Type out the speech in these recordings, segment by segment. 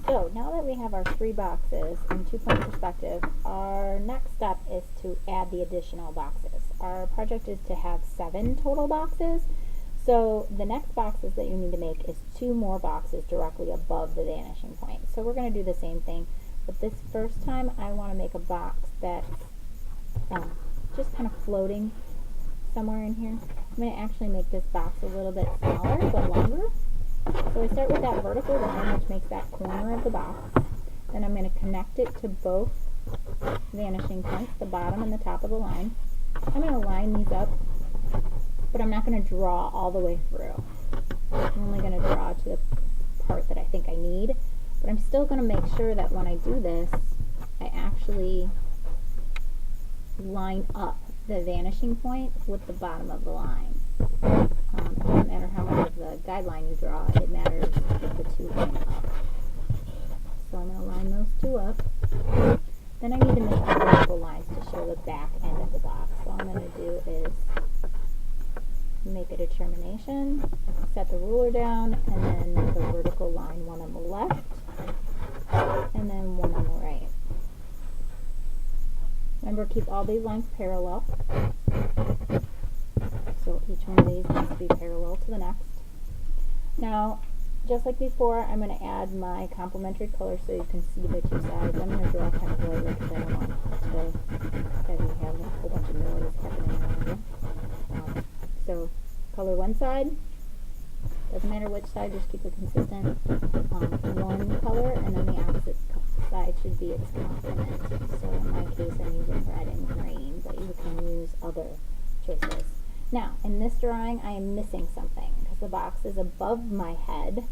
So now that we have our 3 boxes in 2-point perspective, our next step is to add the additional boxes. Our project is to have 7 total boxes. So the next boxes that you need to make is 2 more boxes directly above the vanishing point. So we're going to do the same thing, but this first time I want to make a box that's just kind of floating somewhere in here. I'm going to actually make this box a little bit smaller but longer. So I start with that vertical line, which makes that corner of the box. Then I'm going to connect it to both vanishing points, the bottom and the top of the line. I'm going to line these up, but I'm not going to draw all the way through. I'm only going to draw to the part that I think I need, but I'm still going to make sure that when I do this, I actually line up the vanishing point with the bottom of the line. It doesn't matter how much of the guideline you draw, it matters if the 2 line up. So I'm going to line those 2 up. Then I need to make the vertical lines to show the back end of the box. So all I'm going to do is make a determination, set the ruler down, and then make a vertical line, one on the left, and then one on the right. Remember, keep all these lines parallel. So each one of these needs to be parallel to the next. Now, just like before, I'm going to add my complementary color so you can see the 2 sides. I'm going to draw kind of lightly because I don't want to have you have a whole bunch of noise happening around you. So color one side. Doesn't matter which side, just keep it consistent. One color, and then the opposite side should be its complement. So in my case, I'm using red and green, but you can use other choices. Now, in this drawing, I am missing something because the box is above my head,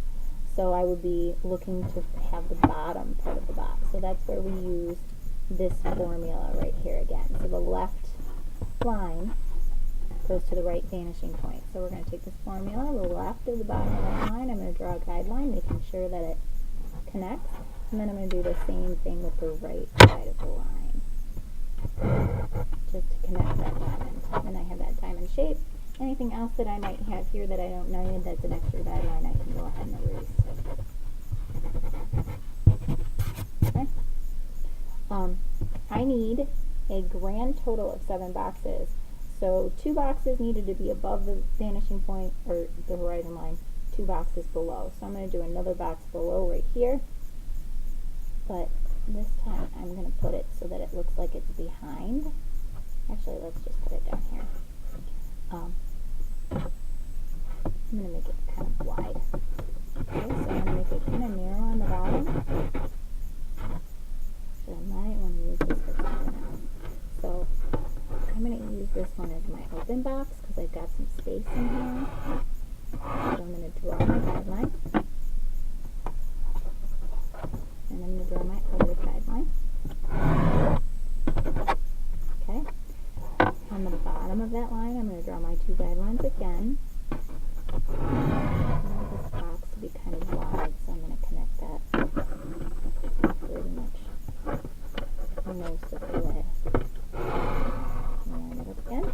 so I would be looking to have the bottom part of the box. So that's where we use this formula right here again. So the left line goes to the right vanishing point. So we're going to take this formula, the left of the bottom of that line, I'm going to draw a guideline, making sure that it connects, and then I'm going to do the same thing with the right side of the line, just to connect that diamond. And I have that diamond shape. Anything else that I might have here that I don't know that's an extra guideline, I can go ahead and erase. Okay. I need a grand total of 7 boxes. So 2 boxes needed to be above the vanishing point, or the horizon line, 2 boxes below. So I'm going to do another box below right here, but this time I'm going to put it so that it looks like it's behind. Actually, let's just put it down here. I'm going to make it kind of wide. Okay, so I'm going to make it kind of narrow on the bottom. So I might want to use this for something else. So I'm going to use this one as my open box because I've got some space in here. So I'm going to draw my guideline. And I'm going to draw my other guideline. Okay. On the bottom of that line, I'm going to draw my 2 guidelines again. I want this box to be kind of wide, so I'm going to connect that pretty much most of the way. Line it up again.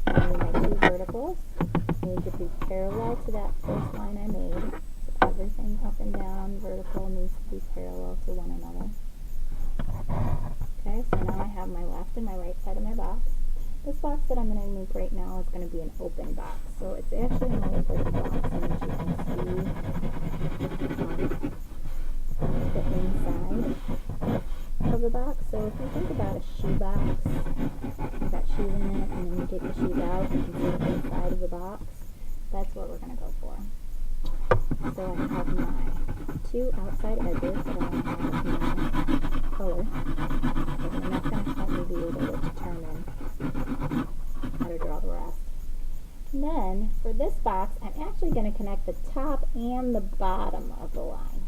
And my 2 verticals need to be parallel to that first line I made. So everything up and down vertical needs to be parallel to one another. Okay, so now I have my left and my right side of my box. This box that I'm going to make right now is going to be an open box. So it's actually an open box, and as you can see, the inside of the box. So if you think about a shoe box, you've got shoes in it, and then you take the shoes out, you can see the inside of the box. That's what we're going to go for. So I have my 2 outside edges that I have my color, and that's going to help me be able to determine how to draw the rest. And then for this box, I'm actually going to connect the top and the bottom of the line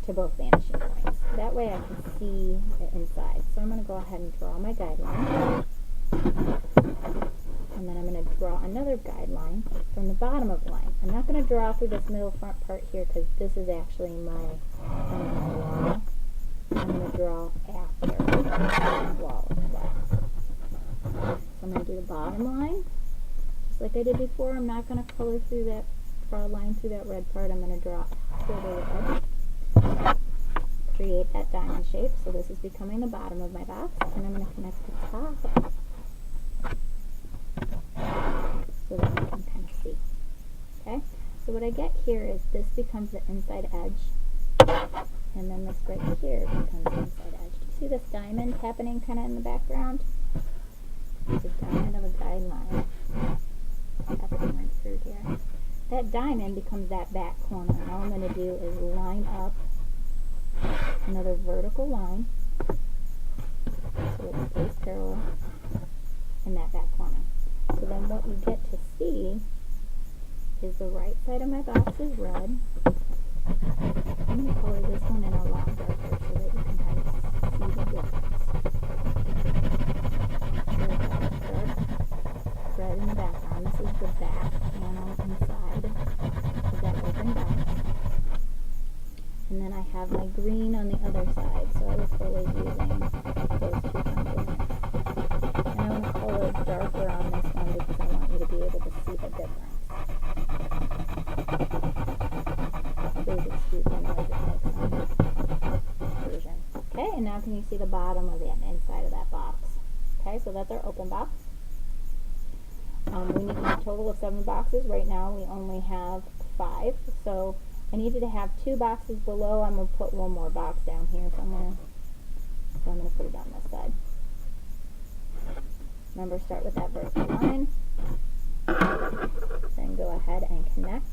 to both vanishing points. That way I can see the inside. So I'm going to go ahead and draw my guideline. And then I'm going to draw another guideline from the bottom of the line. I'm not going to draw through this middle front part here because this is actually my wall. I'm going to draw after the wall of the box. So I'm going to do the bottom line. Just like I did before, I'm not going to color through that, draw a line through that red part. I'm going to draw after the red. create that diamond shape. So this is becoming the bottom of my box, and I'm going to connect the top so that you can kind of see. Okay, so what I get here is this becomes the inside edge, and then this right here becomes the inside edge. Do you see this diamond happening kind of in the background? It's a diamond of a guideline happening right through here. That diamond becomes that back corner. And all I'm going to do is line up another vertical line so it stays parallel in that back corner. So then what you get to see is the right side of my box is red. I'm going to color this one in a lot darker so that you can kind of see the difference. There's that dark red in the background. This is the back panel inside of that open box. And then I have my green on the other side, so I was always using those two complements. And I want to color darker on this one because I want you to be able to see the difference. Please excuse the noise it makes on the version. Okay, and now can you see the bottom of the inside of that box? Okay, so that's our open box. We need a total of 7 boxes. Right now we only have 5, so I needed to have 2 boxes below. I'm going to put one more box down here, so I'm going to put it on this side. Remember, start with that vertical line, then go ahead and connect.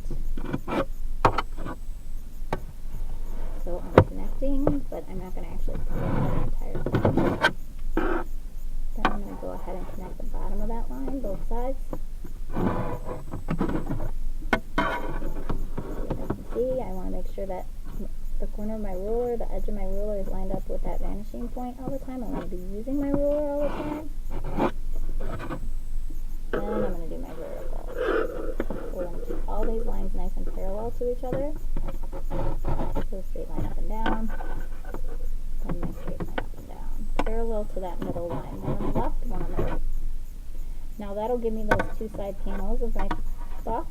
So I'm connecting, but I'm not going to actually connect the entire thing. Then I'm going to go ahead and connect the bottom of that line, both sides. See, I want to make sure that the corner of my ruler, the edge of my ruler is lined up with that vanishing point all the time. I want to be using my ruler all the time. Then I'm going to do my vertical. So we're going to keep all these lines nice and parallel to each other. So straight line up and down, and my straight line up and down. Parallel to that middle line. One on the left, one on the right. Now that'll give me those 2 side panels of my box.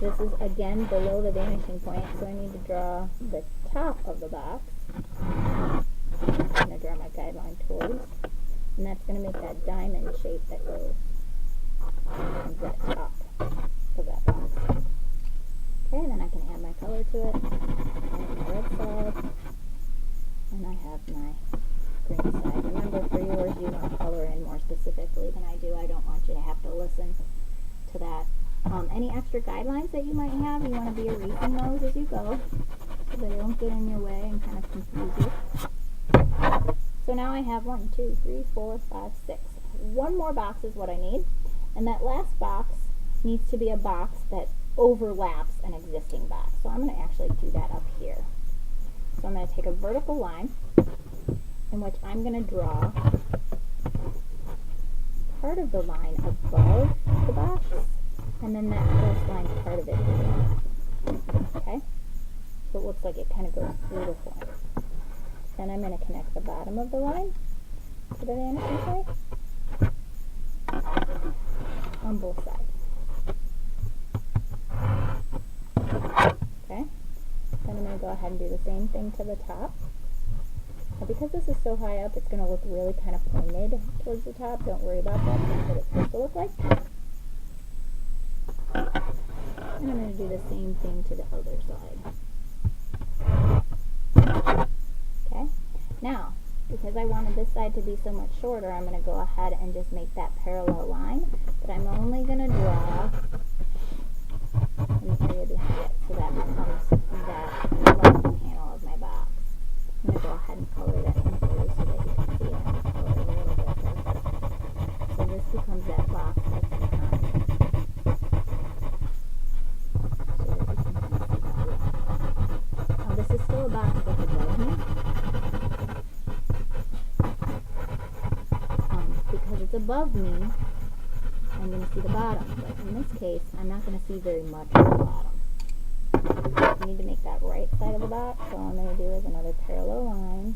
This is again below the vanishing point, so I need to draw the top of the box. I'm going to draw my guideline towards, and that's going to make that diamond shape that goes on that top of that box. Okay, then I can add my color to it. I have my red side, and I have my green side. Remember, for yours, you want to color in more specifically than I do. I don't want you to have to listen to that. Any extra guidelines that you might have, you want to be erasing those as you go so they don't get in your way and kind of confuse you. So now I have 1, 2, 3, 4, 5, 6. 1 more box is what I need, and that last box needs to be a box that overlaps an existing box. So I'm going to actually do that up here. So I'm going to take a vertical line in which I'm going to draw part of the line above the box, and then that first line part of it below. Okay? So it looks like it kind of goes through the form. Then I'm going to connect the bottom of the line to the vanishing point on both sides. Okay? Then I'm going to go ahead and do the same thing to the top. Now because this is so high up, it's going to look really kind of pointed towards the top. Don't worry about that. That's what it's supposed to look like. And I'm going to do the same thing to the other side. Okay? Now, because I wanted this side to be so much shorter, I'm going to go ahead and just make that parallel line. But I'm only going to draw in the area behind it. So that becomes that left panel of my box. I'm going to go ahead and color that in blue so that you can see it. I'm going to color it a little bit darker. So this becomes that box that's behind. This is still a box that's above me. Because it's above me, I'm going to see the bottom. But in this case, I'm not going to see very much of the bottom. I need to make that right side of the box, so all I'm going to do is another parallel line.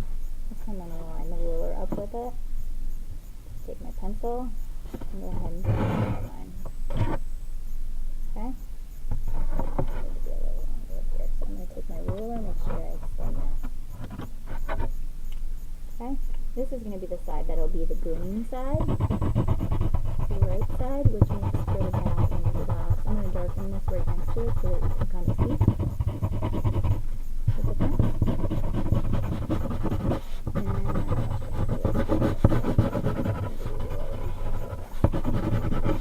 This time I'm going to line the ruler up with it. Just take my pencil and go ahead and draw my line. Okay? So I'm going to take my ruler, make sure I extend that Okay, this is going to be the side that'll be the green side, the right side, which makes for the back and the dots. I'm going to darken this right next to it so that you can kind of see the difference.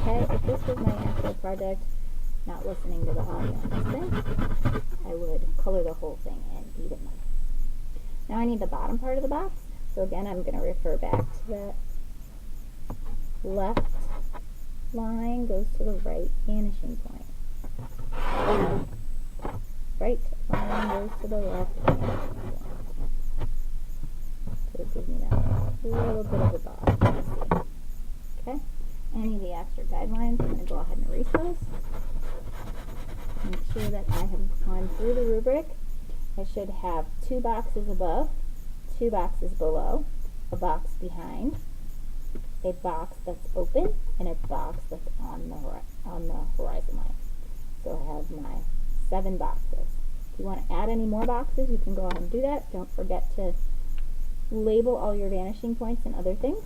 Okay, if this was my actual project, not listening to the audio on this thing, I would color the whole thing in evenly. Now I need the bottom part of the box, so again I'm going to refer back to that left line goes to the right vanishing point. Right line goes to the left vanishing point. So it gives me that little bit of a box. Let's see. Okay, any of the extra guidelines, I'm going to go ahead and erase those. Make sure that I have gone through the rubric. I should have 2 boxes above, 2 boxes below, a box behind, a box that's open, and a box that's on the horizon line. So I have my 7 boxes. If you want to add any more boxes, you can go ahead and do that. Don't forget to label all your vanishing points and other things.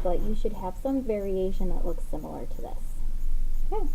But you should have some variation that looks similar to this. Okay.